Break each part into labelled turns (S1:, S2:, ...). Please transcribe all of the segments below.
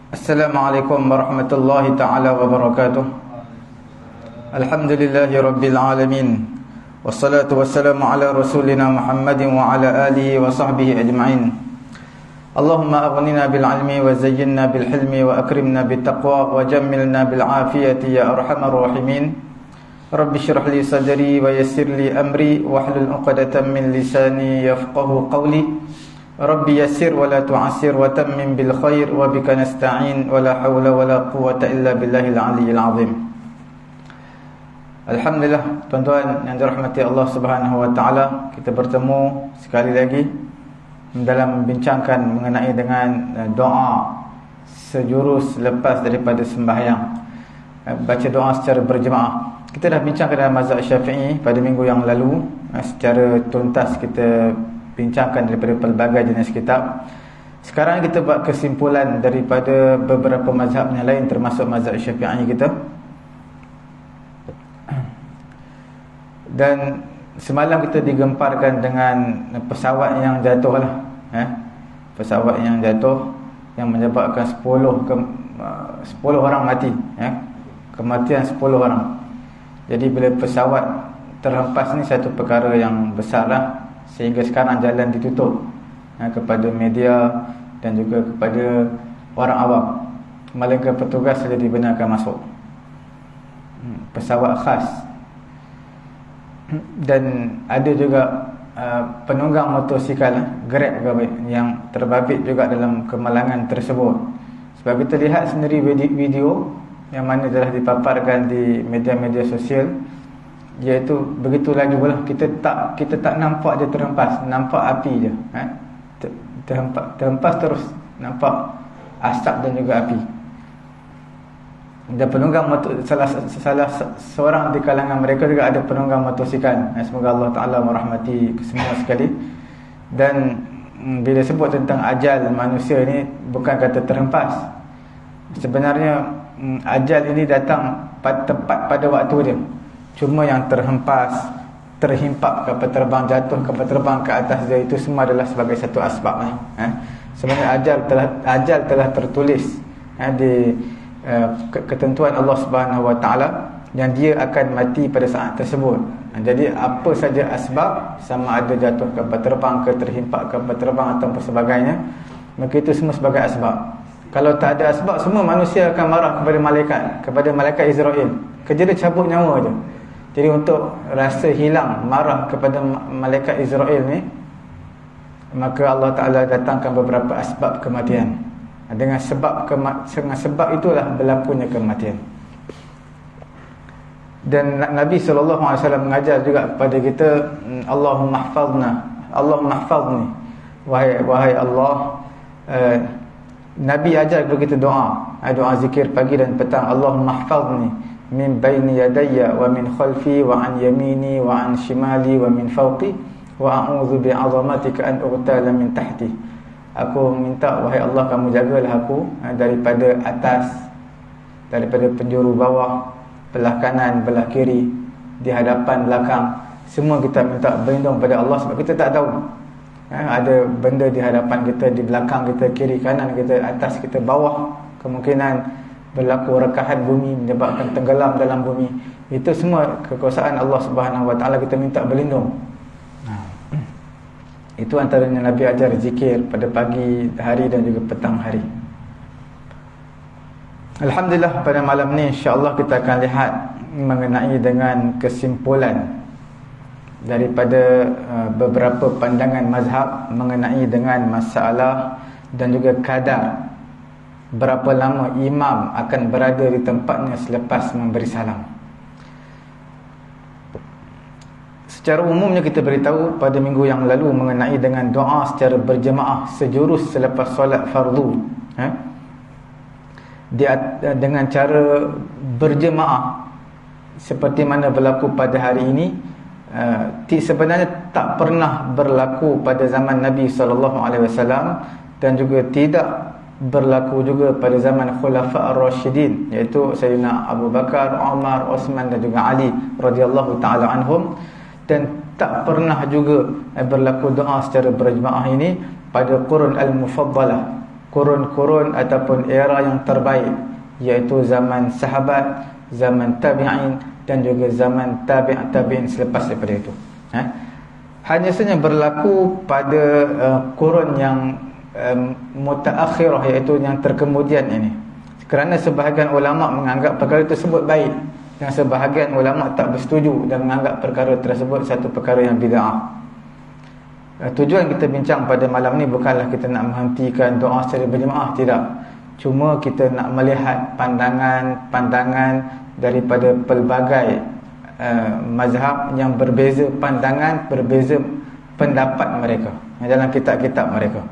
S1: Assalamualaikum warahmatullahi ta'ala wabarakatuh. Alhamdulillahi rabbil alamin. Wassalatu wassalamu ala rasulina Muhammadin wa ala alihi wa sahbihi ajma'in. Allahumma aghnina bil ilmi wa zayyinna bil hilmi wa akrimna bit taqwa wa jammilna bil afiyati ya arhamar rahimin. Rabbi shrah li sadri wa yassir li amri wahlul 'uqdatam min lisani yafqahu qawli. Rabbi yassir wa la tu'assir wa tammim bil khair wa bika nasta'in wa la hawla wa la quwwata illa billahil aliyyil azim. Alhamdulillah, tuan-tuan yang dirahmati Allah Subhanahu wa taala, kita bertemu sekali lagi dalam membincangkan mengenai dengan doa sejurus lepas daripada sembahyang, baca doa secara berjemaah. Kita dah bincangkan dalam mazhab Syafi'i pada minggu yang lalu, secara tuntas kita bincangkan daripada pelbagai jenis kitab. Sekarang kita buat kesimpulan daripada beberapa mazhab yang lain, termasuk mazhab Syafi'i kita. Dan semalam kita digemparkan dengan pesawat yang jatuh lah, pesawat yang jatuh yang menyebabkan 10 orang mati, kematian 10 orang. Jadi bila pesawat terhempas ni satu perkara yang besar lah, sehingga sekarang jalan ditutup kepada media dan juga kepada orang awam. Malaikat petugas saja dibenarkan masuk. Pesawat khas. Dan ada juga penunggang motosikal Grab yang terbabit juga dalam kemalangan tersebut. Sebab kita lihat sendiri video yang mana telah dipaparkan di media-media sosial, iaitu begitu laju pula, kita tak nampak dia terhempas, nampak api je, terhempas terus nampak asap dan juga api. Dan penunggang salah seorang di kalangan mereka juga ada penunggang motosikal. Semoga Allah Ta'ala merahmati semua sekali. Dan bila sebut tentang ajal manusia ini, bukan kata terhempas. Sebenarnya ajal ini datang tepat pada waktu dia. Cuma yang terhempas, terhimpak kapal terbang, jatuh kapal terbang ke atas dia, itu semua adalah sebagai satu asbab. Sebenarnya ajal telah tertulis di ketentuan Allah Subhanahu wa taala, yang dia akan mati pada saat tersebut. Jadi apa saja asbab, sama ada jatuh kapal terbang ke, terhimpak kapal terbang atau sebagainya, maka itu semua sebagai asbab. Kalau tak ada asbab, semua manusia akan marah kepada malaikat Israel. Kerja dia cabut nyawa je. Jadi untuk rasa hilang marah kepada malaikat Israel ni, maka Allah Ta'ala datangkan beberapa asbab kematian. Dengan sebab itulah berlakunya kematian. Dan Nabi SAW mengajar juga kepada kita, Allahumma hafadni, wahai Allah. Nabi ajar kepada kita doa zikir pagi dan petang. Allahumma hafadni min baini yadayya wa min khalfi wa an yamini wa an shimali wa min fawqi wa a'udzu bi'azamatika an ughtala min tahti. Aku minta, wahai Allah, kamu jagalah aku daripada atas, daripada penjuru bawah, belah kanan, belah kiri, di hadapan, belakang. Semua kita minta berlindung pada Allah, sebab kita tak tahu ada benda di hadapan kita, di belakang kita, kiri kanan kita, atas kita, bawah. Kemungkinan berlaku rekahan bumi, menyebabkan tenggelam dalam bumi. Itu semua kekuasaan Allah Subhanahu wa taala, kita minta berlindung. Itu antaranya Nabi ajar zikir pada pagi hari dan juga petang hari. Alhamdulillah, pada malam ni insya-Allah kita akan lihat mengenai dengan kesimpulan daripada beberapa pandangan mazhab mengenai dengan masalah dan juga kadar berapa lama imam akan berada di tempatnya selepas memberi salam. Secara umumnya kita beritahu pada minggu yang lalu mengenai dengan doa secara berjemaah sejurus selepas solat fardu, dengan cara berjemaah seperti mana berlaku pada hari ini. Sebenarnya tak pernah berlaku pada zaman Nabi SAW, dan juga tidak berlaku juga pada zaman Khulafa ar-Rasyidin, iaitu Sayyidina Abu Bakar, Umar, Osman dan juga Ali radhiyallahu ta'ala anhum. Dan tak pernah juga berlaku doa secara berjemaah ini pada Qurun al-Mufaddalah, kurun-kurun ataupun era yang terbaik, iaitu zaman sahabat, zaman tabi'in dan juga zaman tabi'in selepas daripada itu. Hanya saja berlaku pada kurun yang mutaakhirah, iaitu yang terkemudian ini, kerana sebahagian ulama menganggap perkara tersebut baik dan sebahagian ulama tak bersetuju dan menganggap perkara tersebut satu perkara yang bid'ah. Tujuan kita bincang pada malam ni bukanlah kita nak menghentikan doa secara berjemaah, tidak. Cuma kita nak melihat pandangan-pandangan daripada pelbagai mazhab yang berbeza pandangan, berbeza pendapat mereka dalam kitab-kitab mereka.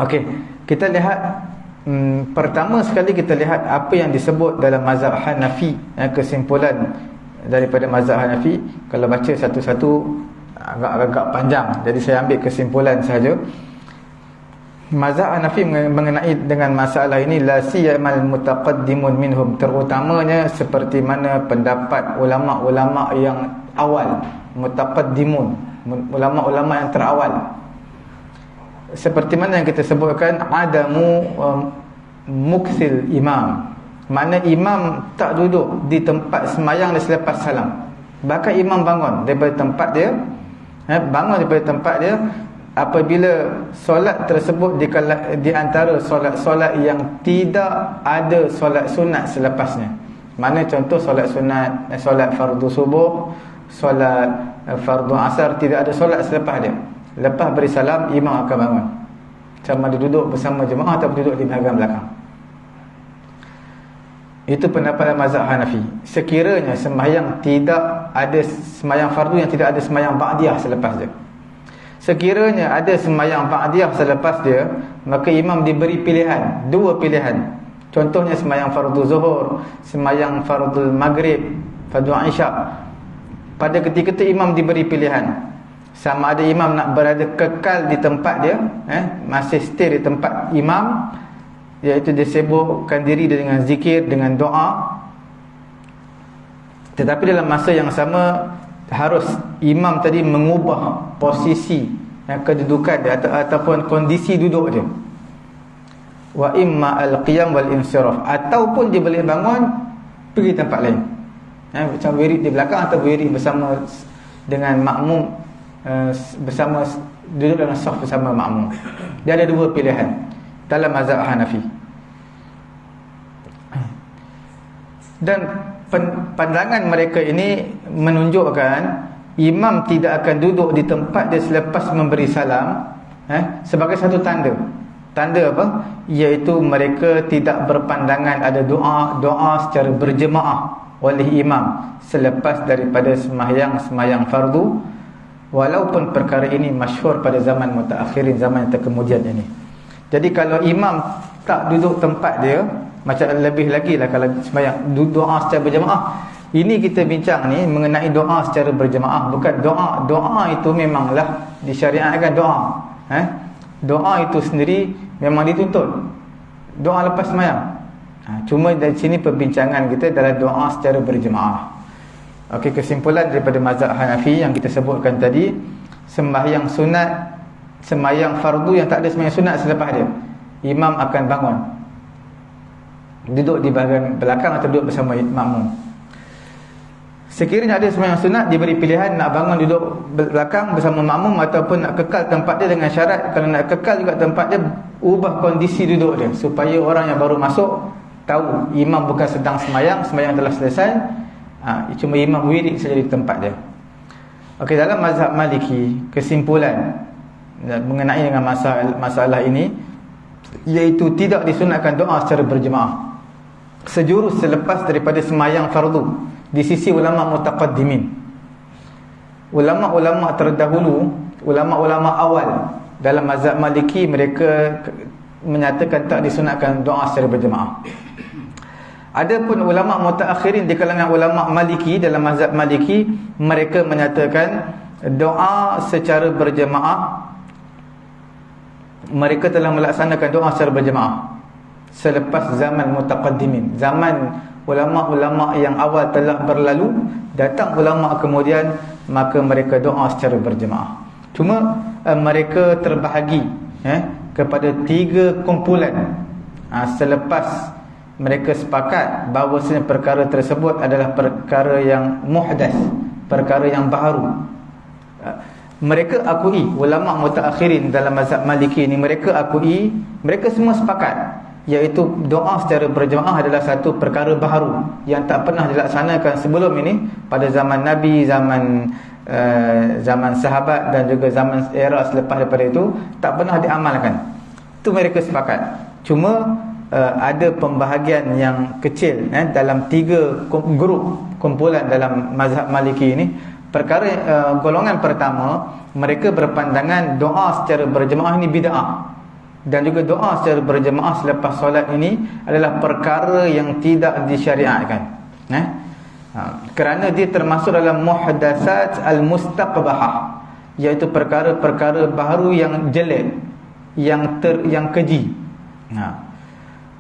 S1: Okey, kita lihat pertama sekali kita lihat apa yang disebut dalam mazhab Hanafi. Kesimpulan daripada mazhab Hanafi, kalau baca satu-satu agak panjang, jadi saya ambil kesimpulan sahaja. Mazhab Hanafi mengenai dengan masalah ini, la siyamal mutaqaddimun minhum, terutamanya seperti mana pendapat ulama-ulama yang awal, mutaqaddimun, ulama-ulama yang terawal. Seperti mana yang kita sebutkan, adamu muksil imam, mana imam tak duduk di tempat semayang selepas salam. Bahkan imam bangun daripada tempat dia, bangun daripada tempat dia apabila solat tersebut di antara solat-solat yang tidak ada solat sunat selepasnya. Mana contoh solat sunat, solat fardu subuh, solat fardu asar, tidak ada solat selepas dia. Lepas beri salam, imam akan bangun, sama ada duduk bersama jemaah atau duduk di bahagian belakang. Itu pendapat mazhab Hanafi. Sekiranya sembahyang tidak ada, sembahyang fardu yang tidak ada sembahyang ba'diyah selepas dia, sekiranya ada sembahyang ba'diyah selepas dia, maka imam diberi pilihan, dua pilihan. Contohnya sembahyang fardu zuhur, sembahyang fardu maghrib, fardu isyak. Pada ketika itu imam diberi pilihan, sama ada imam nak berada kekal di tempat dia, masih stay di tempat imam, iaitu dia sibukkan diri dengan zikir, dengan doa, tetapi dalam masa yang sama harus imam tadi mengubah posisi kedudukan dia ataupun kondisi duduk dia. Wa imma al-qiyam wal insiraf, ataupun dia boleh bangun pergi tempat lain, macam wirid di belakang atau wirid bersama dengan makmum, bersama duduk dalam saf bersama makmum. Dia ada dua pilihan dalam mazhab Hanafi. Dan pandangan mereka ini menunjukkan imam tidak akan duduk di tempat dia selepas memberi salam sebagai satu tanda. Tanda apa? Iaitu mereka tidak berpandangan ada doa secara berjemaah oleh imam selepas daripada sembahyang fardu, walaupun perkara ini masyhur pada zaman mutaakhirin, zaman yang terkemudian ini. Jadi kalau imam tak duduk tempat dia, macam lebih lagi lah kalau sembahyang doa secara berjemaah. Ini kita bincang ni mengenai doa secara berjemaah, bukan doa itu memanglah disyariatkan doa. Doa itu sendiri memang dituntut, doa lepas sembahyang. Cuma dari sini perbincangan kita dalam doa secara berjemaah. Okey, kesimpulan daripada mazhab Hanafi yang kita sebutkan tadi, sembahyang sunat, sembahyang fardu yang tak ada sembahyang sunat selepas dia, imam akan bangun, duduk di bahagian belakang atau duduk bersama makmum. Sekiranya ada sembahyang sunat, diberi pilihan nak bangun duduk belakang bersama makmum ataupun nak kekal tempat dia, dengan syarat kalau nak kekal juga tempat dia, ubah kondisi duduk dia supaya orang yang baru masuk tahu imam bukan sedang sembahyang telah selesai, cuma imam wirid saja di tempat dia. Okey, dalam mazhab Maliki, kesimpulan mengenai dengan masalah ini, iaitu tidak disunatkan doa secara berjemaah sejurus selepas daripada sembahyang fardu di sisi ulama mutaqaddimin. Ulama-ulama terdahulu, ulama-ulama awal dalam mazhab Maliki, mereka menyatakan tak disunatkan doa secara berjemaah. Adapun ulama mutaakhirin di kalangan ulama Maliki, dalam mazhab Maliki, mereka menyatakan doa secara berjemaah, mereka telah melaksanakan doa secara berjemaah selepas zaman mutaqaddimin. Zaman ulama-ulama yang awal telah berlalu, datang ulama kemudian, maka mereka doa secara berjemaah. Cuma mereka terbahagi kepada 3 kumpulan selepas mereka sepakat bahawasanya perkara tersebut adalah perkara yang muhdas, perkara yang baharu. Mereka akui, ulama mutaakhirin dalam mazhab Maliki ni, mereka akui, mereka semua sepakat, iaitu doa secara berjemaah adalah satu perkara baharu yang tak pernah dilaksanakan sebelum ini, pada zaman Nabi, zaman sahabat dan juga zaman era selepas daripada itu tak pernah diamalkan. Itu mereka sepakat. Cuma ada pembahagian yang kecil dalam 3 grup kumpulan dalam mazhab Maliki ini. Perkara golongan pertama, mereka berpandangan doa secara berjemaah ini bid'ah, dan juga doa secara berjemaah selepas solat ini adalah perkara yang tidak disyariatkan, kerana dia termasuk dalam muhdatsat al-mustaqbahah, iaitu perkara-perkara baru yang jelek, yang keji.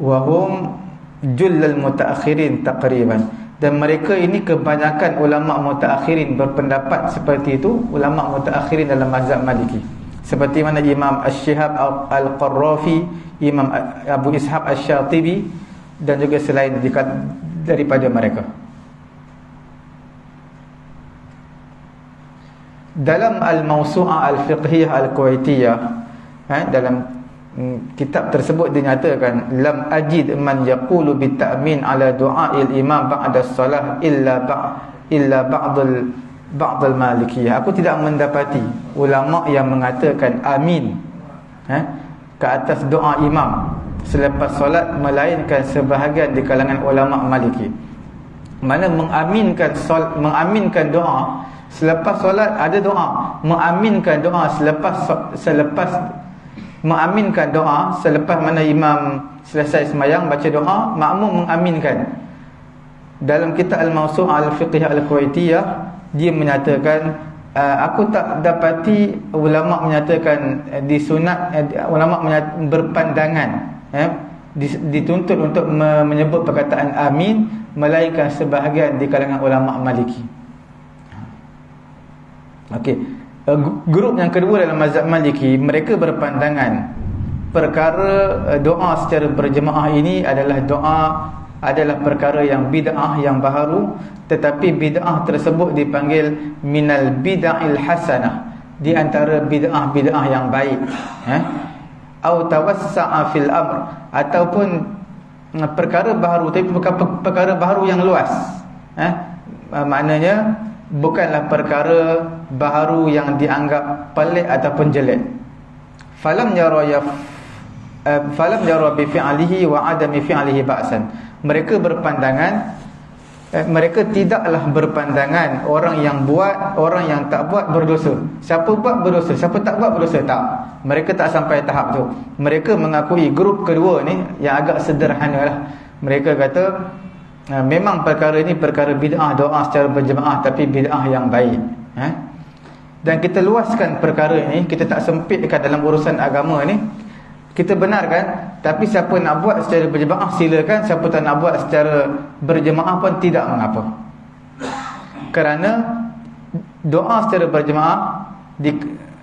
S1: Wahum jullal mutaakhirin taqriban, dan mereka ini kebanyakan ulama mutaakhirin berpendapat seperti itu, ulama mutaakhirin dalam mazhab Maliki, seperti mana Imam Asy-Syihab Al-Qarrafi, Imam Abu Ishaq Asy-Syatibi, dan juga selain daripada mereka. Dalam Al-Mawsu'ah Al-Fiqhiyah Al-Kuwaitiyah, dalam kitab tersebut dinyatakan, lam ajid man yaqulu bita'min ala du'a'il imam ba'da salah illa ba'dal malikiyah. Aku tidak mendapati ulama yang mengatakan amin ke atas doa imam selepas solat, melainkan sebahagian di kalangan ulama Maliki. Mana mengaminkan doa selepas solat, ada doa mengaminkan doa mengaminkan doa selepas mana imam selesai sembahyang baca doa, makmum mengaminkan. Dalam kitab Al-Mawsu'ah Al-Fiqhiyah Al-Kuwaitiyah, dia menyatakan, aku tak dapati ulama menyatakan ulama berpandangan dituntut untuk menyebut perkataan amin, melainkan sebahagian di kalangan ulama Maliki. Okey. Grup yang kedua dalam mazhab Maliki, mereka berpandangan perkara doa secara berjemaah ini adalah perkara yang bid'ah, yang baharu, tetapi bid'ah tersebut dipanggil minal bid'ahil hasanah, di antara bid'ah yang baik, au tawassa'a fil amr, ataupun perkara baharu, tapi perkara baharu yang luas, maknanya bukanlah perkara baharu yang dianggap pelik ataupun jelek. Falam yara bi fi'lihi wa adami fi'lihi ba'san. Mereka berpandangan, mereka tidaklah berpandangan orang yang buat, orang yang tak buat berdosa. Siapa buat berdosa, siapa tak buat berdosa, tak. Mereka tak sampai tahap tu. Mereka mengakui grup kedua ni yang agak sederhanalah. Mereka kata memang perkara ini perkara bid'ah, doa secara berjemaah, tapi bid'ah yang baik. Dan kita luaskan perkara ini, kita tak sempitkan dalam urusan agama ni. Kita benarkan, tapi siapa nak buat secara berjemaah silakan, siapa tak nak buat secara berjemaah pun tidak mengapa. Kerana doa secara berjemaah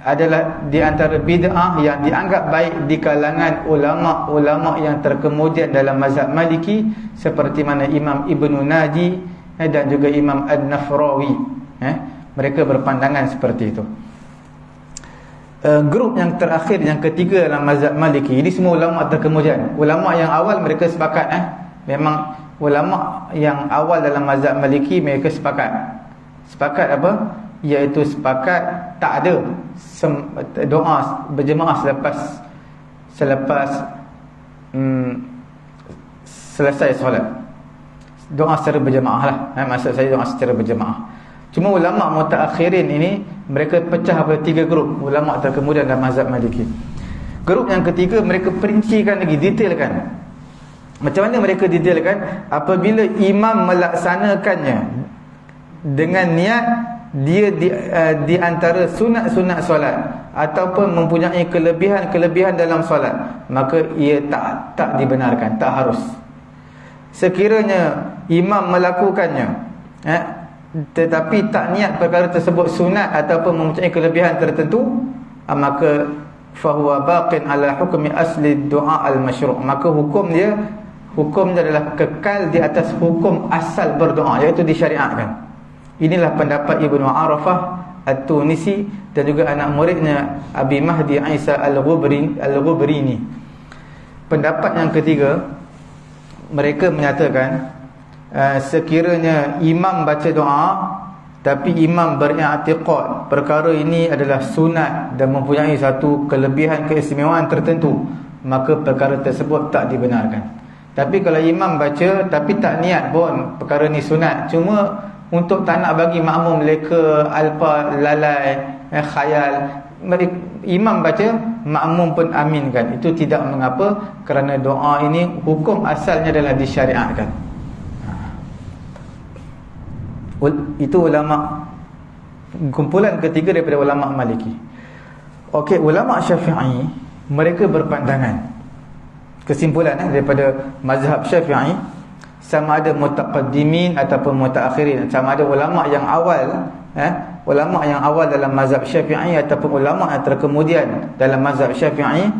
S1: adalah di antara bid'ah yang dianggap baik di kalangan ulama-ulama yang terkemudian dalam mazhab Maliki, seperti mana Imam Ibnu Naji dan juga Imam An-Nafrawi. Mereka berpandangan seperti itu. Grup yang terakhir, yang ketiga dalam mazhab Maliki, ini semua ulama terkemudian. Ulama yang awal mereka sepakat, memang ulama yang awal dalam mazhab Maliki mereka sepakat apa? Iaitu sepakat tak ada doa berjemaah selepas selesai solat. Doa secara berjemaah lah, maksud saya doa secara berjemaah. Cuma ulama mutaakhirin ini mereka pecah pada 3 grup, ulama terkemudian dalam mazhab Maliki. Grup yang ketiga, mereka perincikan lagi, detailkan. Macam mana mereka detailkan? Apabila imam melaksanakannya dengan niat dia di antara sunat-sunat solat ataupun mempunyai kelebihan dalam solat, maka ia tak dibenarkan, tak harus. Sekiranya imam melakukannya tetapi tak niat perkara tersebut sunat ataupun mempunyai kelebihan tertentu, maka fahuwa baqin ala hukmi asli du'a al-masyru', maka hukum dia adalah kekal di atas hukum asal berdoa, iaitu disyariatkan. Inilah pendapat Ibnu Arafah At-Tunisi dan juga anak muridnya Abi Mahdi Isa Al-Ghubrini. Pendapat yang ketiga, mereka menyatakan sekiranya imam baca doa tapi imam beri'tiqad perkara ini adalah sunat dan mempunyai satu kelebihan keistimewaan tertentu, maka perkara tersebut tak dibenarkan. Tapi kalau imam baca tapi tak niat pun perkara ni sunat, cuma untuk tak nak bagi makmum leka, alpa, lalai, khayal, imam baca, makmum pun aminkan, itu tidak mengapa, kerana doa ini hukum asalnya adalah disyariatkan. Itu ulama, kumpulan ketiga daripada ulama Maliki. Okey, ulama Syafi'i mereka berpandangan, kesimpulan daripada mazhab Syafi'i, sama ada mutaqaddimin ataupun mutaakhirin, sama ada ulama yang awal ulama yang awal dalam mazhab Syafi'i ataupun ulama yang terkemudian dalam mazhab Syafi'i,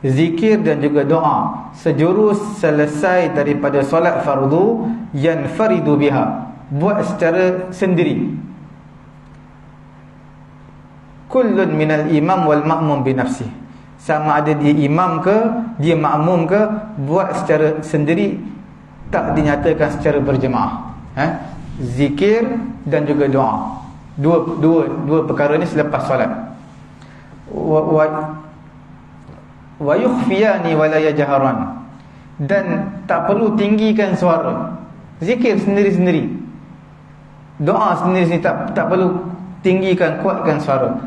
S1: zikir dan juga doa sejurus selesai daripada solat fardu yanfaridu biha, buat secara sendiri. Kullun minal imam wal ma'mum binafsih, sama ada dia imam ke dia makmum ke, buat secara sendiri, tak dinyatakan secara berjemaah. Zikir dan juga doa, dua perkara ni selepas solat. Wa yukhfiyani wa la yajharan, dan tak perlu tinggikan suara. Zikir sendiri-sendiri, doa sendiri-sendiri, tak perlu tinggikan, kuatkan suara.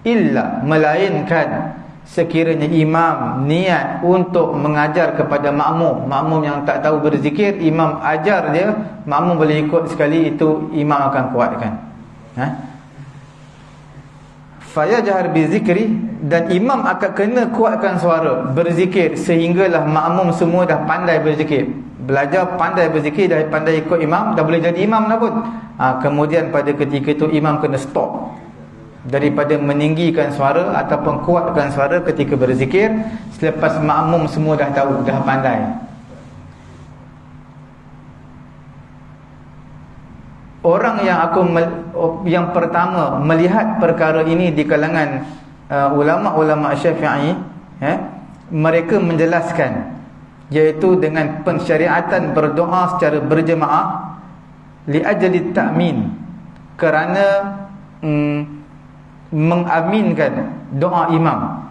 S1: Illa, melainkan sekiranya imam niat untuk mengajar kepada makmum, makmum yang tak tahu berzikir, imam ajar dia, makmum boleh ikut sekali, itu imam akan kuatkan. Fayajhar bizikri, dan imam akan kena kuatkan suara berzikir sehinggalah makmum semua dah pandai berzikir, belajar pandai berzikir, dah pandai ikut imam, dah boleh jadi imam dah pun. Kemudian pada ketika itu imam kena stop daripada meninggikan suara ataupun kuatkan suara ketika berzikir selepas makmum semua dah tahu, dah pandai. Orang yang pertama melihat perkara ini di kalangan ulama-ulama Syafi'i, mereka menjelaskan, iaitu dengan pensyariatan berdoa secara berjemaah li ajli ta'min, kerana mengaminkan doa imam.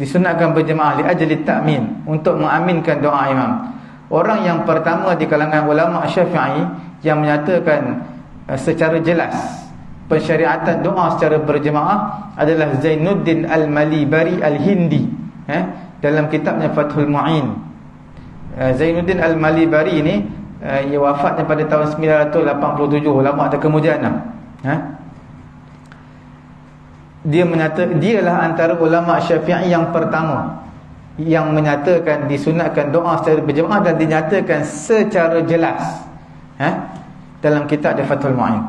S1: Disunatkan berjemaah li ajli ta'min, untuk mengaminkan doa imam. Orang yang pertama di kalangan ulama Syafi'i yang menyatakan secara jelas pensyariatan doa secara berjemaah adalah Zainuddin Al-Malibari Al-Hindi, dalam kitabnya Fathul Mu'in. Zainuddin Al-Malibari ini ia wafatnya pada tahun 987, ulama ada kemudian dia menyatakan, dialah antara ulama Syafi'i yang pertama yang menyatakan disunatkan doa secara berjemaah dan dinyatakan secara jelas dalam kitab Fathul Mu'in.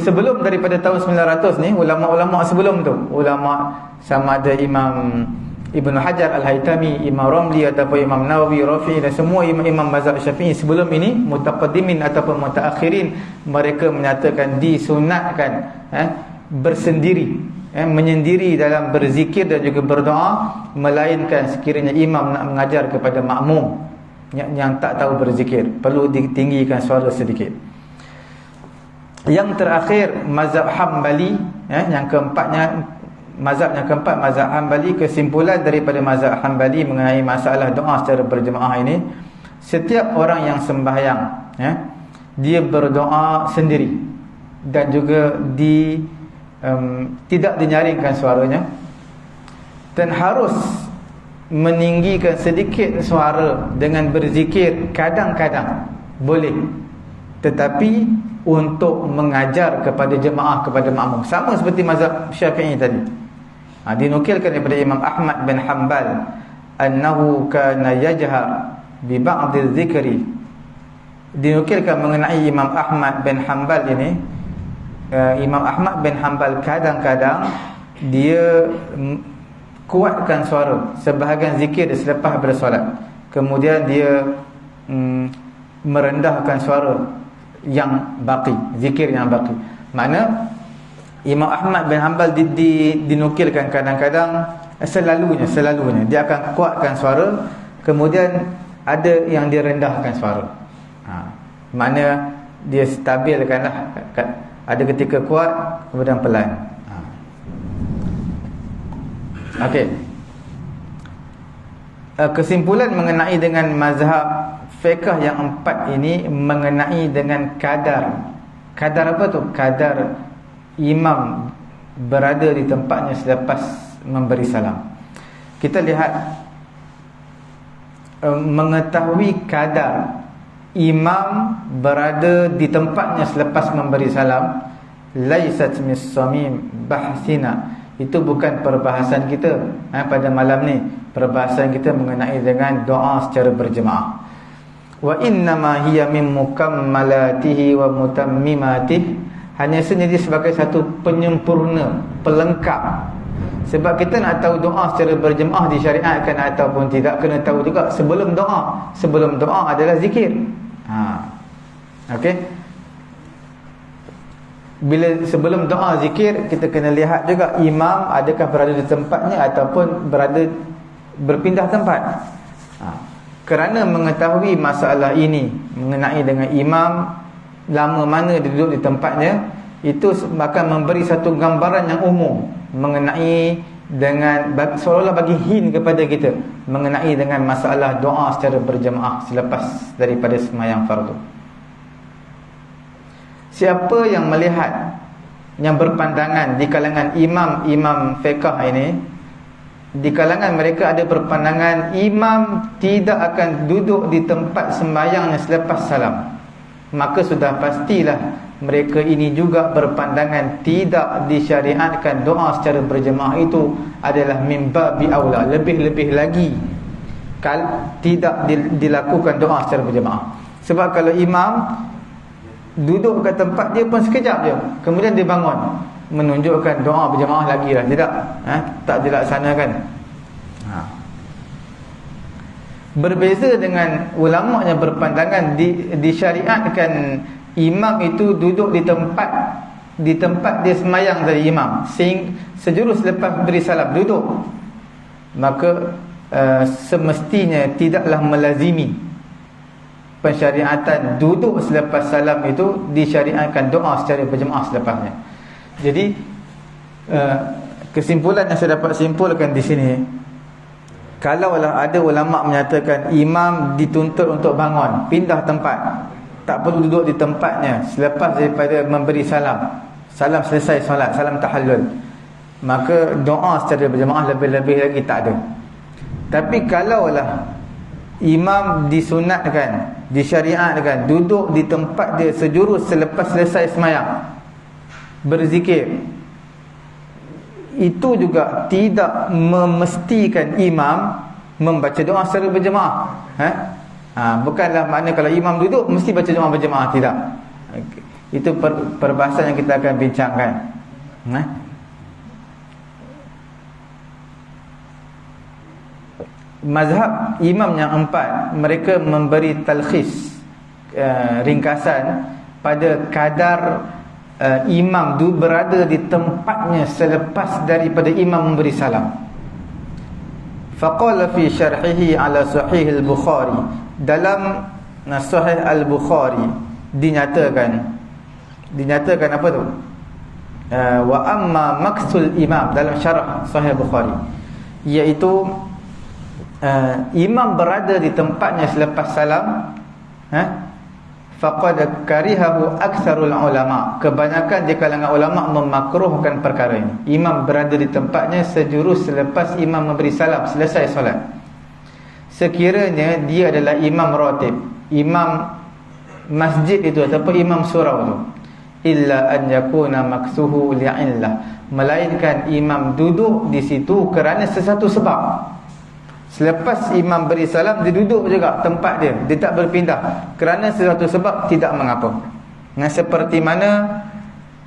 S1: Sebelum daripada tahun 900 ni, ulama-ulama sebelum tu, ulama sama ada Imam Ibn Hajar Al-Haytami, Imam Ramli ataupun Imam Nawawi, Rafi'i, dan semua imam-imam mazhab Syafi'i sebelum ini, mutaqaddimin ataupun mutaakhirin, mereka menyatakan disunatkan bersendiri, menyendiri dalam berzikir dan juga berdoa, melainkan sekiranya imam nak mengajar kepada makmum yang tak tahu berzikir, perlu ditinggikan suara sedikit. Yang terakhir, mazhab Hambali, yang keempatnya, mazhab yang keempat, mazhab Hambali. Kesimpulan daripada mazhab Hambali mengenai masalah doa secara berjemaah ini, setiap orang yang sembahyang, dia berdoa sendiri dan juga tidak dinyaringkan suaranya, dan harus meninggikan sedikit suara dengan berzikir kadang-kadang boleh, tetapi untuk mengajar kepada jemaah, kepada makmum, sama seperti mazhab Syafi'i tadi. Dinukilkan daripada Imam Ahmad bin Hanbal annahu kana yajhar bi ba'd adh-dhikri. Dinukilkan mengenai Imam Ahmad bin Hanbal ini, Imam Ahmad bin Hanbal kadang-kadang dia kuatkan suara sebahagian zikir selepas bersolat, kemudian dia merendahkan suara yang baki, zikir yang baki. Makna Imam Ahmad bin Hanbal dinukilkan kadang-kadang, selalunya dia akan kuatkan suara, kemudian ada yang dia rendahkan suara. Makna dia stabilkanlah, ada ketika kuat kemudian pelan. Okey. Kesimpulan mengenai dengan mazhab fiqh yang 4 ini mengenai dengan kadar apa tu? Kadar imam berada di tempatnya selepas memberi salam. Kita lihat mengetahui kadar imam berada di tempatnya selepas memberi salam, laisat mis-samim bahsina. Itu bukan perbahasan kita pada malam ni. Perbahasan kita mengenai dengan doa secara berjemaah. Wa innama hiya min mukammalatihi wa mutammimatihi. Hanya sahaja sebagai satu penyempurna, pelengkap. Sebab kita nak tahu doa secara berjemaah disyariatkan ataupun tidak, kena tahu juga sebelum doa. Sebelum doa adalah zikir. Okey. Bila sebelum doa zikir, kita kena lihat juga imam adakah berada di tempatnya ataupun berpindah tempat. Kerana mengetahui masalah ini mengenai dengan imam lama mana dia duduk di tempatnya, itu akan memberi satu gambaran yang umum mengenai dengan seolah-olah bagi hint kepada kita mengenai dengan masalah doa secara berjemaah selepas daripada sembahyang fardu. Siapa yang melihat, yang berpandangan di kalangan imam fiqh ini, di kalangan mereka ada berpandangan imam tidak akan duduk di tempat sembahyangnya selepas salam, maka sudah pastilah mereka ini juga berpandangan tidak disyariatkan doa secara berjemaah itu adalah min babi aula, lebih-lebih lagi kalau tidak dilakukan doa secara berjemaah. Sebab kalau imam duduk kat tempat dia pun sekejap je, kemudian dia bangun, menunjukkan doa berjemaah lagi lah, tidak tak dilaksanakan. Berbeza dengan ulama yang berpandangan disyariatkan imam itu duduk di tempat dia semayang dari imam, sejurus lepas beri salam duduk, maka semestinya tidaklah melazimi pensyariatan duduk selepas salam itu disyariatkan doa secara berjemaah selepasnya. Jadi kesimpulan yang saya dapat simpulkan di sini, kalaulah ada ulama menyatakan imam dituntut untuk bangun, pindah tempat, tak perlu duduk di tempatnya selepas daripada memberi salam, salam selesai solat, salam tahallul, maka doa secara berjemaah lebih-lebih lagi tak ada. Tapi kalaulah imam disunatkan, disyariatkan duduk di tempat dia sejurus selepas selesai semayang berzikir, itu juga tidak memestikan imam membaca doa secara berjemaah. Bukanlah makna kalau imam duduk mesti baca doa berjemaah, tidak. Itu perbahasan yang kita akan bincangkan. Mazhab imam yang 4, mereka memberi talkhis, ringkasan pada kadar imam berada di tempatnya selepas daripada imam memberi salam. Faqala fi syarhihi ala sahih al-Bukhari, dalam sahih al-Bukhari dinyatakan apa tu? Wa amma maksul imam, dalam syarah sahih Bukhari, iaitu imam berada di tempatnya selepas salam, faqad karihahu aktsarul ulama, kebanyakan di kalangan ulama memakruhkan perkara ini. Imam berada di tempatnya sejurus selepas imam memberi salam selesai solat, sekiranya dia adalah imam ratib, imam masjid itu ataupun imam surau itu, illa an yakuna maksuhu li'illah, melainkan imam duduk di situ kerana sesuatu sebab. Selepas imam beri salam, dia duduk juga tempat dia, dia tak berpindah kerana sesuatu sebab, tidak mengapa. Seperti mana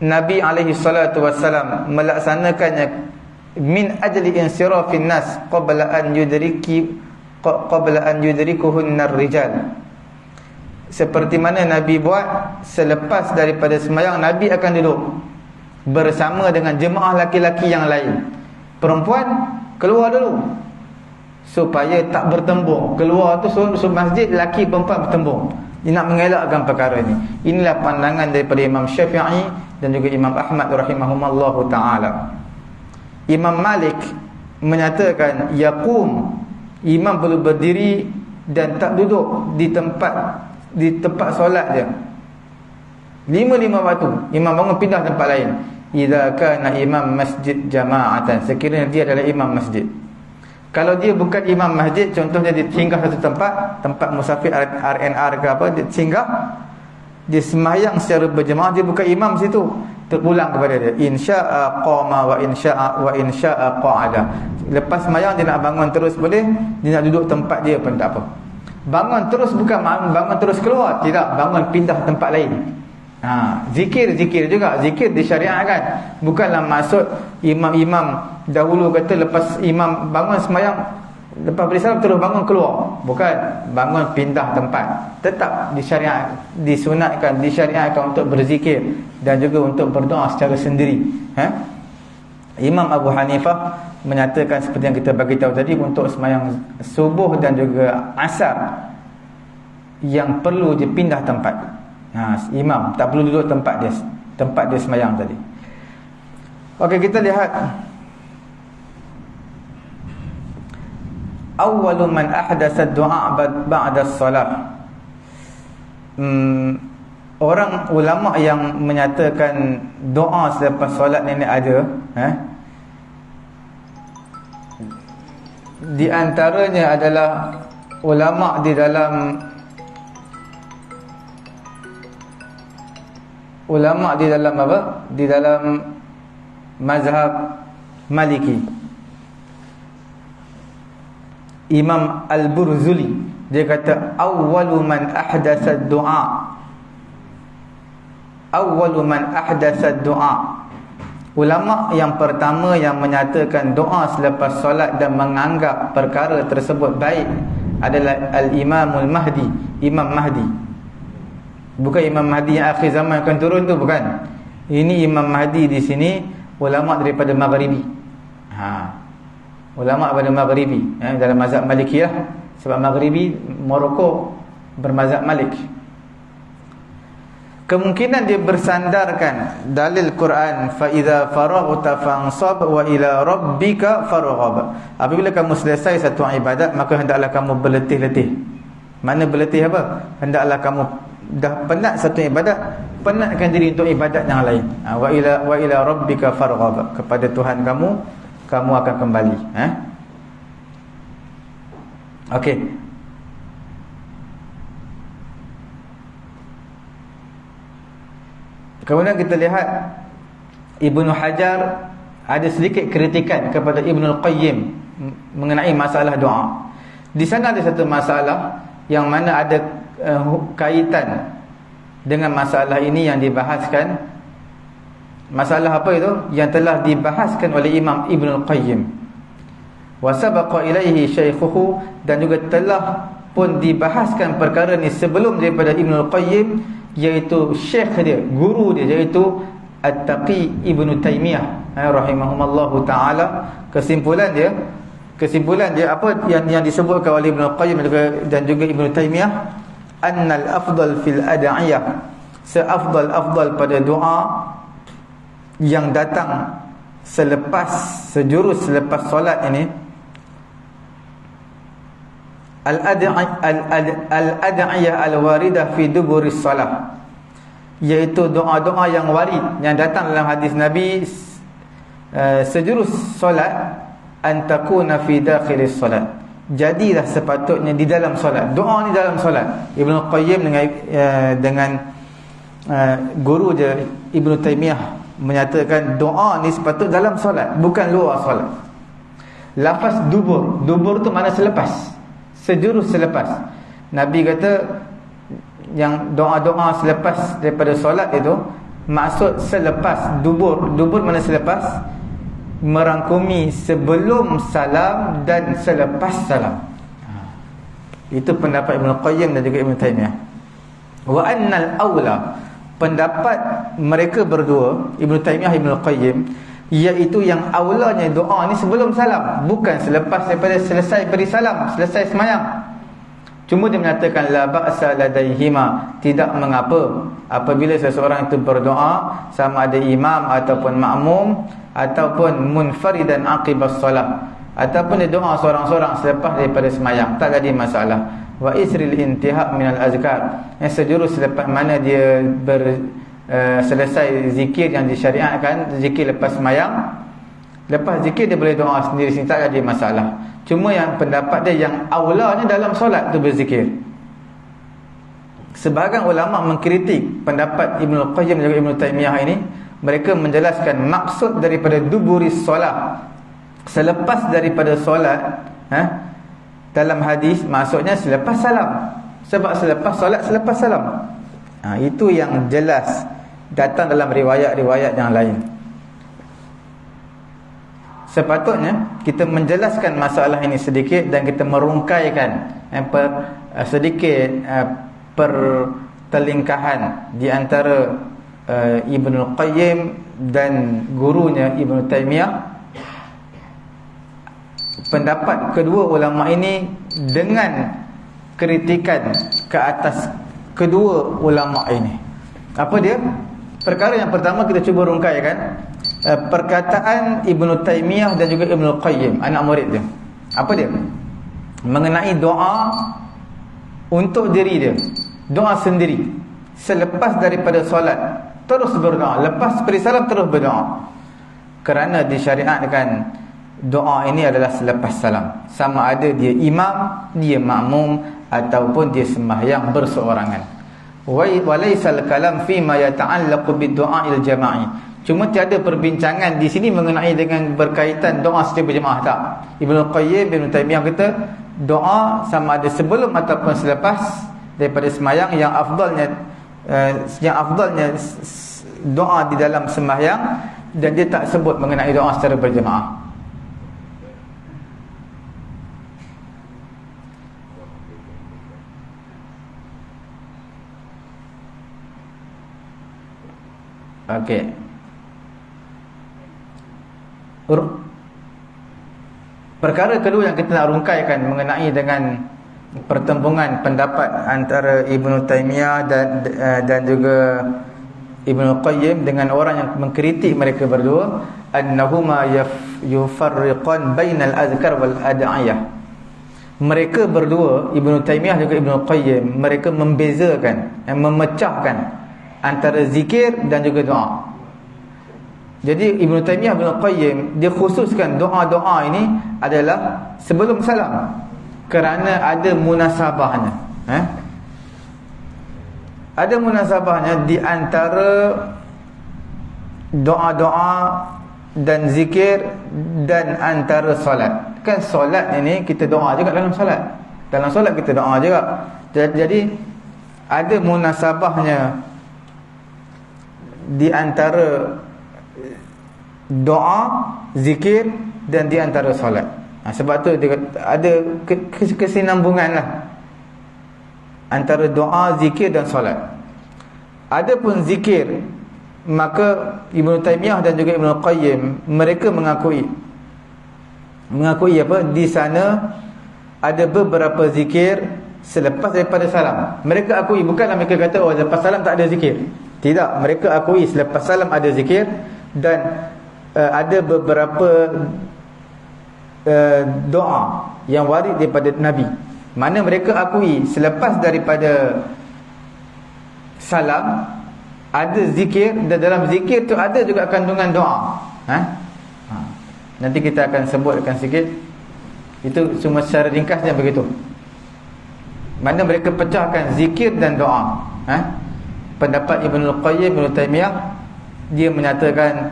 S1: Nabi alaihi salatu wassalam melaksanakannya min ajli insirafin nas qabla an yudrikuhunnar rijal. Seperti mana Nabi buat selepas daripada sembahyang, Nabi akan duduk bersama dengan jemaah laki-laki yang lain. Perempuan keluar dulu supaya tak bertembung. Keluar tu masjid, laki perempuan bertembung. Dia nak mengelakkan perkara ini. Inilah pandangan daripada Imam Syafi'i dan juga Imam Ahmad rahimahumallahu ta'ala. Imam Malik menyatakan yaqum, imam perlu berdiri dan tak duduk di tempat solat dia. 5 waktu imam bangun pindah tempat lain. Idza kana imam masjid jama'atan, sekiranya dia adalah imam masjid. Kalau dia bukan imam masjid, contohnya dia singgah satu tempat musafir RNR ke apa, dia singgah, dia sembahyang secara berjemaah, dia bukan imam situ, terpulang kepada dia. Insya'a qama wa insya'a qa'ada. Lepas sembahyang dia nak bangun terus boleh, dia nak duduk tempat dia pun tak apa. Bangun terus bukan bangun terus keluar, tidak, bangun pindah tempat lain. Zikir juga, zikir disyariatkan. Bukanlah maksud imam-imam dahulu kata lepas imam bangun sembahyang, lepas beri salam terus bangun keluar. Bukan, bangun pindah tempat. Tetap disunatkan, disyariatkan untuk berzikir dan juga untuk berdoa secara sendiri. Imam Abu Hanifah menyatakan seperti yang kita bagi tahu tadi, untuk sembahyang subuh dan juga asar yang perlu dipindah tempat. Imam tak perlu duduk tempat dia sembahyang tadi. Okey, kita lihat awwalu man ahdatsa du'a ba'da as-salah. Orang ulama yang menyatakan doa selepas solat ini ada, di antaranya adalah ulama di dalam apa? Di dalam mazhab Maliki. Imam Al-Burzuli dia kata awwalu man ahdatsa du'a. Ulama yang pertama yang menyatakan doa selepas solat dan menganggap perkara tersebut baik adalah Al-Imamul Mahdi, Imam Mahdi. Bukan Imam Mahdi yang akhir zaman akan turun tu, bukan. Ini Imam Mahdi di sini ulama daripada Maghribi. Ulama daripada Maghribi, dalam mazhab Maliki lah. Sebab Maghribi, Morocco bermazhab Malik. Kemungkinan dia bersandarkan dalil Quran, fa idza faraghta fansab wa ila rabbika farghab. Apabila kamu selesai satu ibadat, maka hendaklah kamu berletih-letih. Mana berletih apa? Hendaklah kamu dah penat satu ibadat, penatkan diri untuk ibadat yang lain. Wa ila rabbika farghab, kepada Tuhan kamu akan kembali. Okey. Kemudian kita lihat Ibnu Hajar ada sedikit kritikan kepada Ibnu Qayyim mengenai masalah doa. Di sana ada satu masalah yang mana ada kaitan dengan masalah ini yang dibahaskan. Masalah apa itu? Yang telah dibahaskan oleh Imam Ibnu Qayyim. Wa sabaqa ilaihi syaikhuhu, dan juga telah pun dibahaskan perkara ni sebelum daripada Ibnu Qayyim, iaitu syekh dia, guru dia, iaitu At-Taqi Ibnu Taimiyah rahimahumallahu taala. Kesimpulan dia apa yang disebutkan oleh Ibnu Qayyim dan juga Ibnu Taimiyah, annal afdal fil ad'iyah, seafdal pada doa yang datang sejurus selepas solat ini, al-ad'iyah al-waridah fi duburis salah, iaitu doa-doa yang warid yang datang dalam hadis Nabi sejurus solat, antakuna fi dakhilis solat, jadilah sepatutnya di dalam solat. Doa ni dalam solat. Ibnu Qayyim dengan guru dia Ibnu Taimiyah menyatakan doa ni sepatut dalam solat, bukan luar solat. Lafaz dubur tu makna selepas, sejurus selepas. Nabi kata yang doa-doa selepas daripada solat itu maksud selepas. Dubur makna selepas. merangkumi sebelum salam dan selepas salam. Itu pendapat Ibn Qayyim dan juga Ibn Taymiyah. Wa annal awla, pendapat mereka berdua, Ibn Taymiyah, Ibn Qayyim, iaitu yang awlanya doa ni sebelum salam, bukan selepas daripada selesai beri salam, selesai semayang. Cuma dia menyatakan la ba'sa ladaihima, tidak mengapa apabila seseorang itu berdoa, sama ada imam ataupun makmum ataupun munfaridan aqibas solat, ataupun dia doa seorang-seorang selepas daripada semayang, tak ada masalah. Wa isril intihab minal azkar, yang sejurus selepas mana dia selesai zikir yang disyariatkan, zikir lepas semayang, lepas zikir dia boleh doa sendiri, tak ada masalah. Cuma yang pendapat dia yang aulanya dalam solat tu berzikir. Sebahagian ulama mengkritik pendapat Ibn Qayyim dan juga Ibn Taymiyah ini. Mereka menjelaskan maksud daripada duburis solat, selepas daripada solat, dalam hadis maksudnya selepas salam. Sebab selepas solat, selepas salam. Itu yang jelas datang dalam riwayat-riwayat yang lain. Sepatutnya kita menjelaskan masalah ini sedikit dan kita merungkaikan sedikit pertelingkahan di antara Ibn Qayyim dan gurunya Ibn Taymiyah. Pendapat kedua ulama ini dengan kritikan ke atas kedua ulama ini. Apa dia? Perkara yang pertama kita cuba rungkaikan perkataan Ibn Taymiyah dan juga Ibn Qayyim, anak murid dia. Apa dia? Mengenai doa untuk diri dia, doa sendiri selepas daripada solat, terus berdoa, lepas beri salam terus berdoa. Kerana disyariatkan doa ini adalah selepas salam, sama ada dia imam, dia makmum ataupun dia sembahyang berseorangan. Walaisal kalam fi ma yata'allaqu bid-du'a'il jama'i. Cuma tiada perbincangan di sini mengenai dengan berkaitan doa secara berjemaah, tak. Ibn Qayyim, Ibn Taymiyah kata doa sama ada sebelum ataupun selepas daripada semayang. Yang afdalnya doa di dalam sembahyang, dan dia tak sebut mengenai doa secara berjemaah. Okey. Perkara kedua yang kita nak rungkaikan mengenai dengan pertembungan pendapat antara Ibn Taymiyah dan juga Ibn Qayyim dengan orang yang mengkritik mereka berdua, annahuma yufarriqan bainal azkar wal ad'iyah. Mereka berdua, Ibn Taymiyah juga Ibn Qayyim, mereka membezakan, memecahkan antara zikir dan juga doa. Jadi Ibn Taymiyah, Ibn Qayyim, dia khususkan doa-doa ini adalah sebelum salam, kerana ada munasabahnya. Ada munasabahnya di antara doa-doa dan zikir dan antara solat. Kan solat ini kita doa juga dalam solat. Dalam solat kita doa juga. Jadi ada munasabahnya di antara doa, zikir dan di antara solat. Sebab tu dia ada kesinambunganlah antara doa, zikir dan solat. Adapun zikir, maka Ibn Taymiyah dan juga Ibn Qayyim mereka mengakui apa? Di sana ada beberapa zikir selepas daripada salam. Mereka akui, bukanlah mereka kata oh lepas salam tak ada zikir. Tidak, mereka akui selepas salam ada zikir, dan ada beberapa doa yang warid daripada Nabi, mana mereka akui selepas daripada salam ada zikir, dan dalam zikir tu ada juga kandungan doa. Nanti kita akan sebutkan sikit. Itu cuma secara ringkasnya begitu, mana mereka pecahkan zikir dan doa. Pendapat Ibn Qayyim, Ibn Taymiyah, dia menyatakan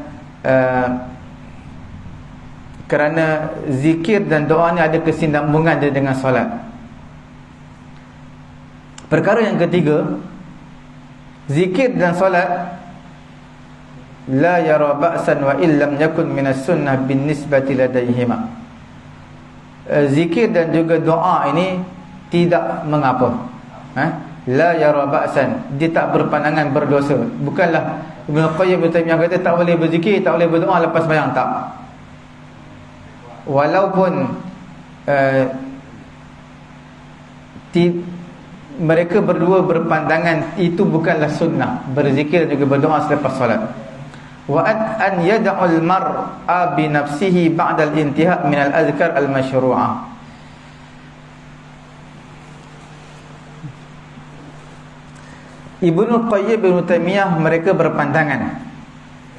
S1: kerana zikir dan doa ni ada kesinambungan dia dengan solat. Perkara yang ketiga, zikir dan solat la yara ba'san wa illam yakun minas sunnah bin nisbati ladaihima. Zikir dan juga doa ini tidak mengapa. La yara ba'san, dia tak berpandangan berdosa. Bukanlah Ibn Qayyim Taimiyah kata tak boleh berzikir, tak boleh berdoa lepas sembahyang, tak. Walaupun mereka berdua berpandangan itu bukanlah sunnah, berzikir dan juga berdoa selepas solat. Wa an yad'ul mar'a bi nafsihi ba'da al-intihai min al-azkar al-mashru'ah. Ibnu Qayyim Ibnu Taimiyah mereka berpandangan,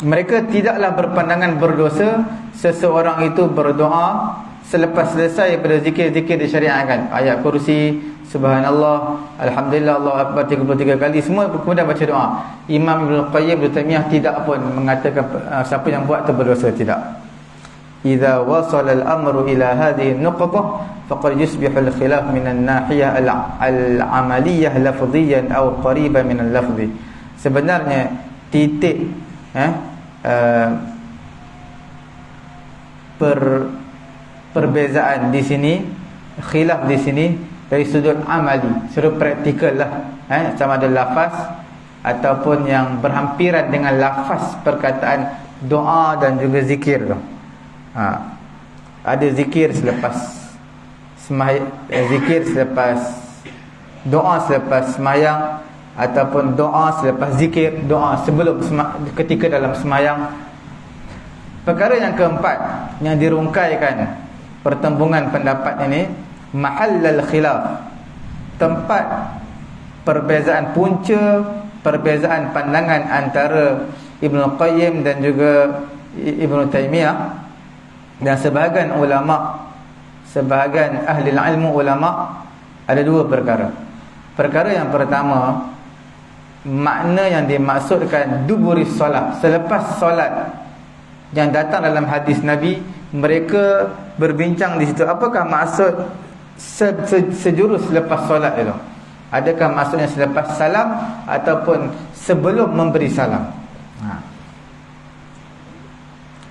S1: mereka tidaklah berpandangan berdosa seseorang itu berdoa selepas selesai daripada zikir-zikir disyariatkan, ayat kursi, subhanallah, alhamdulillah, Allahu akbar 33 kali, semua kemudian baca doa. Imam Ibnu Qayyim Ibnu Taimiyah tidak pun mengatakan siapa yang buat itu berdosa, tidak. Idza wasala al-amru ila hadhihi an-nuqtah faqad yusbihu al-khilaf min an-nahiyah al-amaliyah lafziyan aw qariban min al-lafzi. Sebenarnya titik perbezaan di sini, khilaf di sini dari sudut amali, sudut praktikal lah, sama ada lafaz ataupun yang berhampiran dengan lafaz perkataan doa dan juga zikir tu. Ada zikir selepas zikir selepas doa selepas sembahyang, ataupun doa selepas zikir, doa sebelum ketika dalam sembahyang. Perkara yang keempat yang dirungkaikan pertembungan pendapat ini, mahallal khilaf, tempat perbezaan, punca perbezaan pandangan antara Ibnu Qayyim dan juga Ibnu Taimiyah dan sebahagian ulama, sebahagian ahli ilmu ulama, ada dua perkara. Perkara yang pertama, makna yang dimaksudkan duburis solat, selepas solat yang datang dalam hadis Nabi, mereka berbincang di situ, apakah maksud sejurus selepas solat itu? Adakah maksudnya selepas salam ataupun sebelum memberi salam?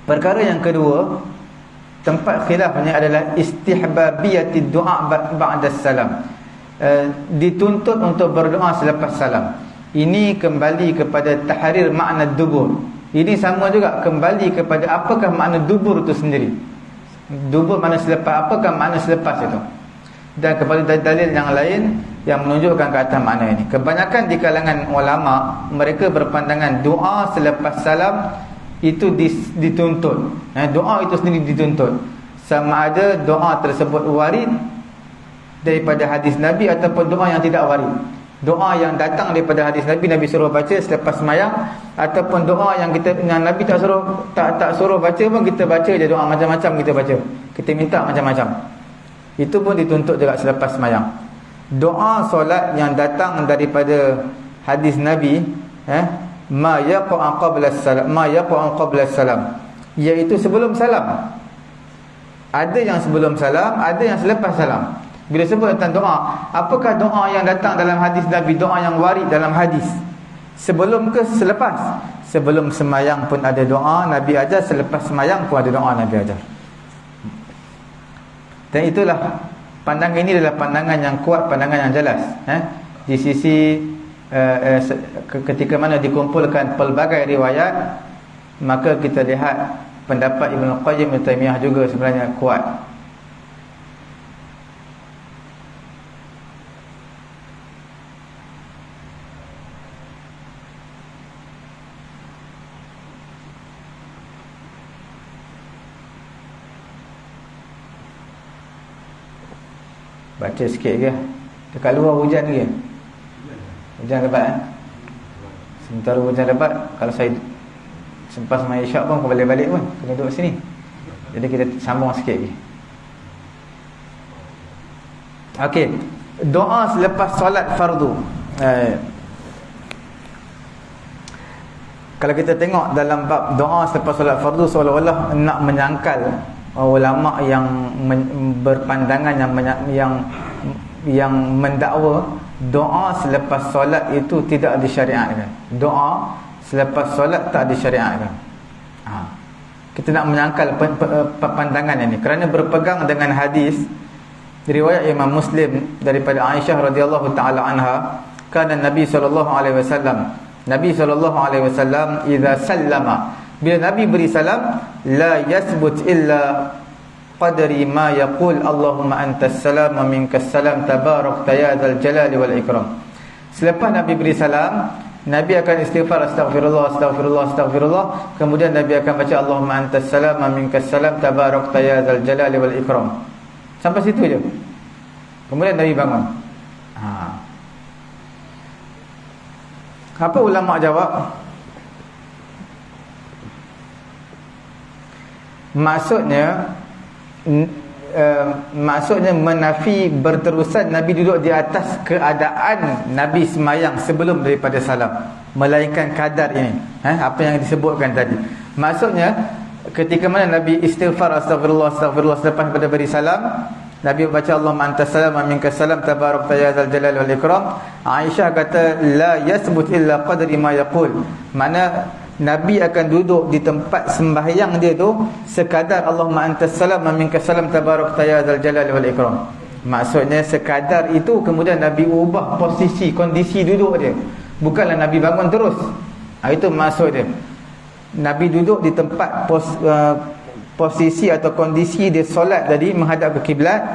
S1: Perkara yang kedua, tempat khilafnya adalah istihbabiyatid du'a ba'da salam, dituntut untuk berdoa selepas salam. Ini kembali kepada tahrir makna dubur. Ini sama juga kembali kepada apakah makna dubur itu sendiri. Dubur makna selepas, apakah makna selepas itu? Dan kepada dalil yang lain yang menunjukkan ke atas makna ini. Kebanyakan di kalangan ulama, mereka berpandangan doa selepas salam itu dituntut. Doa itu sendiri dituntut, sama ada doa tersebut warid daripada hadis Nabi ataupun doa yang tidak warid. Doa yang datang daripada hadis Nabi, Nabi suruh baca selepas sembahyang, ataupun doa yang Nabi tak suruh baca pun kita baca je, doa macam-macam kita baca, kita minta macam-macam, itu pun dituntut juga selepas sembahyang. Doa solat yang datang daripada hadis Nabi, ma yaqa qabla salam, iaitu sebelum salam. Ada yang sebelum salam, ada yang selepas salam. Bila sebut tentang doa, apakah doa yang datang dalam hadis Nabi, doa yang warid dalam hadis, sebelum ke selepas? Sebelum sembahyang pun ada doa Nabi ajar, selepas sembahyang pun ada doa Nabi ajar. Dan itulah pandangan ini adalah pandangan yang kuat, pandangan yang jelas, di sisi ketika mana dikumpulkan pelbagai riwayat, maka kita lihat pendapat Ibnu Qayyim Ibnu Taimiyah juga sebenarnya kuat. Baca sikit ke? Dekat luar hujan ke? Hujan lebat Sementara hujan lebat, kalau saya sempat semaya isyak pun, kau balik-balik pun kena duduk sini. Jadi kita sambung sikit lagi. Okey, doa selepas solat fardu. Kalau kita tengok dalam bab doa selepas solat fardu, seolah-olah nak menyangkal ulama yang berpandangan yang mendakwa doa selepas solat itu tidak disyariatkan. Doa selepas solat tak disyariatkan. Kita nak menyangkal pandangan ini kerana berpegang dengan hadis riwayat Imam Muslim daripada Aisyah radhiyallahu taala anha, kana Nabi sallallahu alaihi wasallam idza sallama, bila Nabi beri salam, la yasbut illa qadri ma yaqul Allahumma antas salam wa minkas salam tabarakta ya dzal jalali wal ikram. Selepas Nabi beri salam, Nabi akan istighfar, astagfirullah, astagfirullah, astagfirullah. Kemudian Nabi akan baca Allahumma antas salam wa minkas salam tabarakta ya dzal jalali wal ikram. Sampai situ je. Kemudian Nabi bangun. Apa ulama jawab? Maksudnya menafi berterusan Nabi duduk di atas keadaan Nabi semayang sebelum daripada salam, melainkan kadar ini, apa yang disebutkan tadi. Maksudnya ketika mana Nabi istighfar, astagfirullah, astagfirullah, selepas pada beri salam, Nabi baca Allahumma antas salam wa minkas salam tabarakta ya dzal jalali wal ikram. Aisyah kata la yasbut illa qadri ma yaqul, mana Nabi akan duduk di tempat sembahyang dia tu sekadar Allahumma antas salam wa minkas salam tabarakta ya dzal jalali wal ikram. Maksudnya sekadar itu, kemudian Nabi ubah posisi, kondisi duduk dia. Bukanlah Nabi bangun terus. Itu maksud dia. Nabi duduk di tempat posisi atau kondisi dia solat tadi menghadap ke kiblat,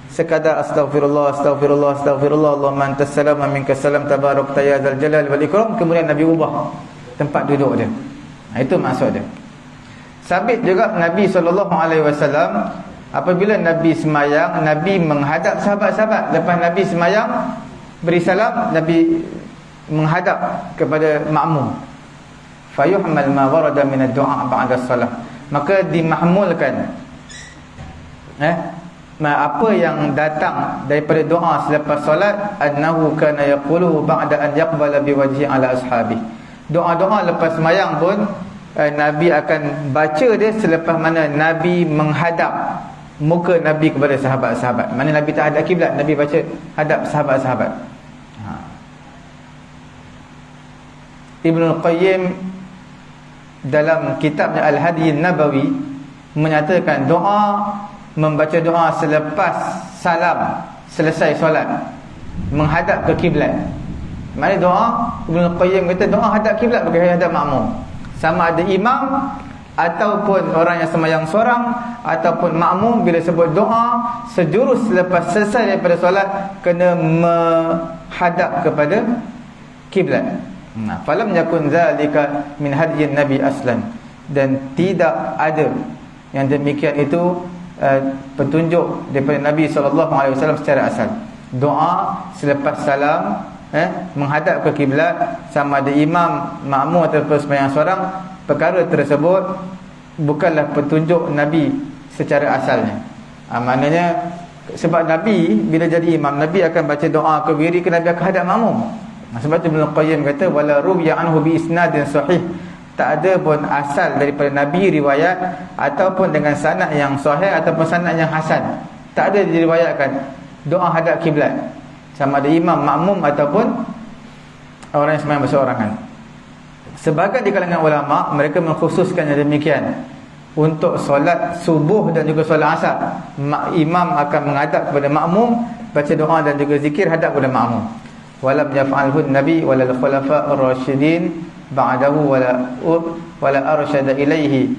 S1: sekadar astagfirullah, astagfirullah, astagfirullah, Allahumma antas salam wa minkas salam tabarakta ya dzal jalali wal ikram. Kemudian Nabi ubah tempat duduk dia. Itu maksud dia. Sabit juga Nabi SAW apabila Nabi semayang, Nabi menghadap sahabat-sahabat. Lepas Nabi semayang beri salam, Nabi menghadap kepada makmum. Fayuhmal ma warada min ad-du'a ba'da as-salah. Maka dimahmulkan apa yang datang daripada doa selepas solat, annahu kana yaqulu ba'da an yaqbala biwajhi ala ashabi. Doa-doa lepas semayang pun Nabi akan baca dia selepas mana Nabi menghadap muka Nabi kepada sahabat-sahabat. Mana Nabi tak hadap kiblat, Nabi baca hadap sahabat-sahabat. Ibnul Qayyim dalam kitabnya Al-Hadi Nabawi menyatakan membaca doa selepas salam selesai solat menghadap ke kiblat. Mana doa, Ibn Qayyim kata doa hadap kiblat bukan hadap makmum. Sama ada imam ataupun orang yang sembahyang seorang ataupun makmum, bila sebut doa sejurus selepas selesai daripada solat kena menghadap kepada kiblat. Falam yakun zalika min hadyin nabi aslan, dan tidak ada yang demikian itu petunjuk daripada Nabi SAW secara asal. Doa selepas salam menghadap ke kiblat, sama ada imam, makmum ataupun sembahyang seorang, perkara tersebut bukanlah petunjuk Nabi secara asalnya. Maknanya sebab Nabi bila jadi imam, Nabi akan baca doa ke wiri ke Nabi akan hadap makmum. Sebab tu Ibn Qayyim kata wala ruwiya anhu bi isnadin sahih, tak ada pun asal daripada Nabi riwayat ataupun dengan sanad yang sahih ataupun sanad yang hasan, tak ada diriwayatkan doa hadap kiblat, sama ada imam, makmum ataupun orang yang sembahyang berseorangan. Sebahagian di kalangan ulama mereka mengkhususkan yang demikian untuk solat subuh dan juga solat asar. Imam akan menghadap kepada makmum, baca doa dan juga zikir hadap kepada makmum. Walam yaf'alhu Nabi walal khulafa ar-rasyidin ba'dahu wala arsyada ilaihi